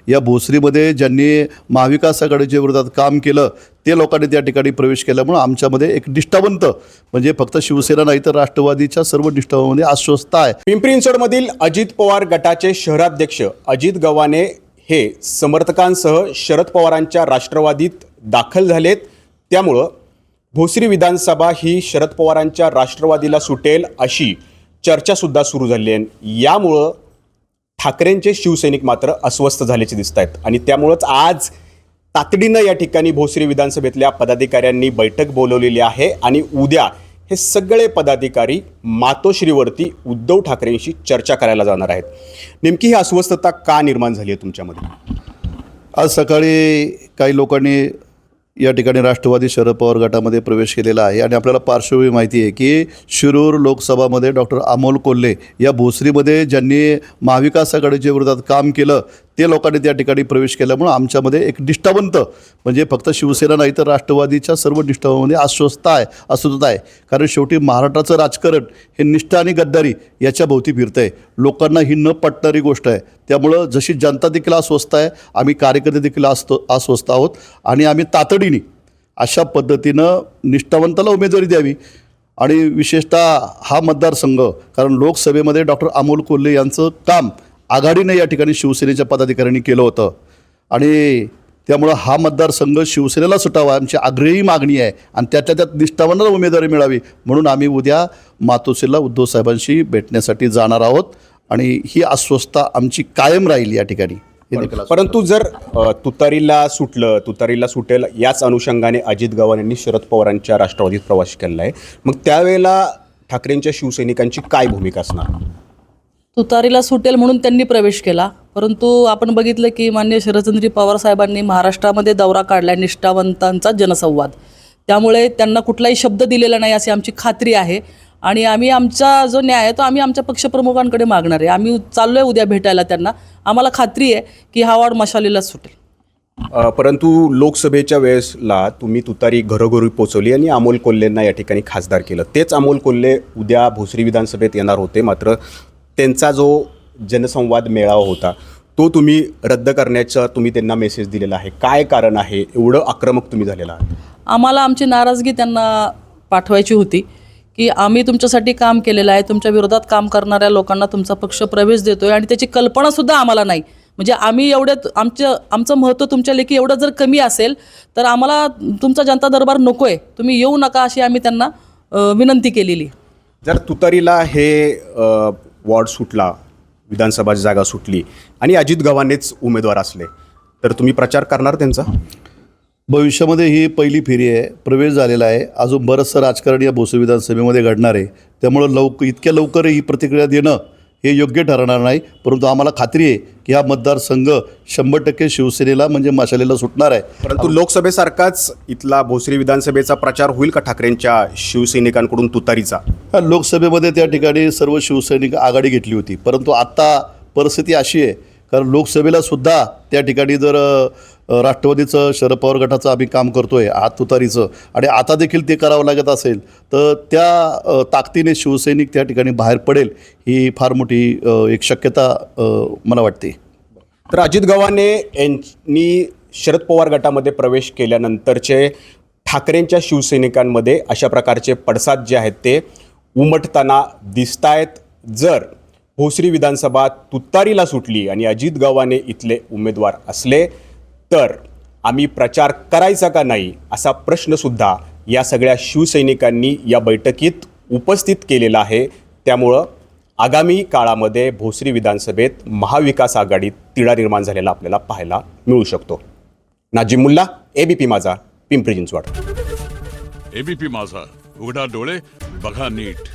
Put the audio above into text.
या भोसरीमध्ये ज्यांनी महाविकास आघाडीच्या विरोधात काम केलं ते लोकांनी त्या ठिकाणी प्रवेश केल्यामुळं आमच्यामध्ये एक निष्ठावंत म्हणजे फक्त शिवसेना नाही तर राष्ट्रवादीच्या सर्व निष्ठावांमध्ये आश्वस्त आहे। पिंपरी चिंचवडमधील अजित पवार गटाचे शहराध्यक्ष अजित गव्हाणे हे समर्थकांसह शरद पवारांच्या राष्ट्रवादीत दाखल झालेत। त्यामुळं भोसरी विधानसभा ही शरद पवारांच्या राष्ट्रवादीला सुटेल अशी चर्चासुद्धा सुरू झाली आहे। यामुळं ठाकरेंचे शिवसैनिक मात्र अस्वस्थ झाल्याचे दिसत आहेत आणि त्यामुळंच आज तातडीनं या ठिकाणी भोसरी विधानसभेतल्या पदाधिकाऱ्यांनी बैठक बोलवलेली आहे आणि उद्या हे सगळे पदाधिकारी मातोश्रीवरती उद्धव ठाकरेंशी चर्चा करायला जाणार आहेत। नेमकी ही अस्वस्थता का निर्माण झाली आहे तुमच्यामध्ये? आज सकाळी काही लोकांनी या ठिकाणी राष्ट्रवादी शरद पवार गटामध्ये प्रवेश केलेला आहे आणि आपल्याला पार्श्वभूमी माहिती आहे की शिरूर लोकसभामध्ये डॉक्टर अमोल कोल्हे या भोसरीमध्ये ज्यांनी महाविकास आघाडीच्या विरोधात काम केलं ते लोकांनी त्या ठिकाणी प्रवेश केल्यामुळं आमच्यामध्ये एक निष्ठावंत म्हणजे फक्त शिवसेना नाही तर राष्ट्रवादीच्या सर्व निष्ठावांमध्ये अस्वस्थता आहे। कारण शेवटी महाराष्ट्राचं राजकारण हे निष्ठा आणि गद्दारी याच्या भोवती फिरतं आहे। लोकांना ही न पटणारी गोष्ट आहे। त्यामुळं जशी जनता देखील अस्वस्थ आहे, आम्ही कार्यकर्ते देखील अस्वस्थ आहोत आणि आम्ही तातडीने अशा पद्धतीनं निष्ठावंताला उमेदवारी द्यावी आणि विशेषतः हा मतदारसंघ कारण लोकसभेमध्ये डॉक्टर अमोल कोल्हे यांचं काम आघाडीने या ठिकाणी शिवसेनेच्या पदाधिकाऱ्यांनी केलं होतं आणि त्यामुळं हा मतदारसंघ शिवसेनेला सुटावा आमची आग्रही मागणी आहे आणि त्यात निष्ठावंताला उमेदवारी मिळावी म्हणून आम्ही उद्या मातोश्रीला उद्धव साहेबांशी भेटण्यासाठी जाणार आहोत आणि ही अस्वस्थता आमची कायम राहील या ठिकाणी। परंतु जर तुतारीला सुटेल याच अनुषंगाने अजित गव्हाणेंनी शरद पवारांच्या राष्ट्रवादीत प्रवास केला आहे, मग त्यावेळेला ठाकरेंच्या शिवसैनिकांची काय भूमिका असणार? तुतारीला सुटेल म्हणून त्यांनी प्रवेश केला, परंतु आपण बघितलं की माननीय शरदचंद्रजी पवार साहेबांनी महाराष्ट्रामध्ये दौरा काढला निष्ठावंतांचा जनसंवाद, त्यामुळे त्यांना कुठलाही शब्द दिलेला नाही अशी आमची खात्री आहे आणि आम्ही आमचा जो न्याय आहे तो आम्ही आमच्या पक्षप्रमुखांकडे मागणार आहे। आम्ही चाललो आहे उद्या भेटायला त्यांना, आम्हाला खात्री आहे की हा वाढ मशालीला सुटेल। परंतु लोकसभेच्या वेळेसला तुम्ही तुतारी घरोघरी पोचवली आणि अमोल कोल्हेंना या ठिकाणी खासदार केलं। तेच अमोल कोल्हे उद्या भोसरी विधानसभेत येणार होते, मात्र त्यांचा जो जनसंवाद मेळावा होता तो तुम्ही रद्द करण्याचा तुम्ही त्यांना मेसेज दिलेला आहे। काय कारण आहे एवढं आक्रमक तुम्ही झालेला आहात? आम्हाला आमची नाराजगी त्यांना पाठवायची होती की आम्ही तुमच्यासाठी काम केलेलं आहे, तुमच्या विरोधात काम करणाऱ्या लोकांना तुमचा पक्ष प्रवेश देतोय आणि त्याची कल्पनासुद्धा आम्हाला नाही। म्हणजे आम्ही एवढ्यात आमचं महत्त्व तुमच्या लेखी एवढं जर कमी असेल तर आम्हाला तुमचा जनता दरबार नको आहे, तुम्ही येऊ नका अशी आम्ही त्यांना विनंती केलेली। जर तुतारीला हे वॉर्ड सुटला, विधानसभा जागा सुटली आणि अजित गव्हाणेच उमेदवार असले तर तुम्ही प्रचार करणार त्यांचा? भविष्यामध्ये ही पहिली फेरी आहे, प्रवेश झालेला आहे, अजून बरंचसं राजकारण या भोसरी विधानसभेमध्ये घडणार आहे। त्यामुळं इतक्या लवकर ही प्रतिक्रिया देणं हे योग्य ठरणार नाही, परंतु आम्हाला खात्री आहे की हा मतदारसंघ 100% शिवसेनेला म्हणजे मशालीला सुटणार आहे। परंतु लोकसभेसारखाच इथला भोसरी विधानसभेचा प्रचार होईल का ठाकरेंच्या शिवसैनिकांकडून तुतारीचा? लोकसभेमध्ये त्या ठिकाणी सर्व शिवसैनिक आघाडी घेतली होती, परंतु आता परिस्थिती अशी आहे कारण लोकसभेला सुद्धा त्या ठिकाणी जर राष्ट्रवादीचं शरद पवार गटाचं आम्ही काम करतोय आत तुतारीचं आणि आता देखील ते करावं लागत असेल तर त्या ताकदीने शिवसैनिक त्या ठिकाणी बाहेर पडेल ही फार मोठी एक शक्यता मला वाटते। तर अजित गव्हाणे यांनी शरद पवार गटामध्ये प्रवेश केल्यानंतरचे ठाकरेंच्या शिवसैनिकांमध्ये अशा प्रकारचे पडसाद जे आहेत ते उमटताना दिसत आहेत। जर भोसरी विधानसभा तुतारीला सुटली आणि अजित गव्हाणे इथले उमेदवार असले तर आम्ही प्रचार करायचा का नाही असा प्रश्नसुद्धा या सगळ्या शिवसैनिकांनी या बैठकीत उपस्थित केलेला आहे। त्यामुळं आगामी काळामध्ये भोसरी विधानसभेत महाविकास आघाडीत तिढा निर्माण झालेला आपल्याला पाहायला मिळू शकतो। नाजिम मुल्ला, एबीपी माझा, पिंपरी चिंचवड। एबीपी माझा, उघडा डोळे बघा नीट।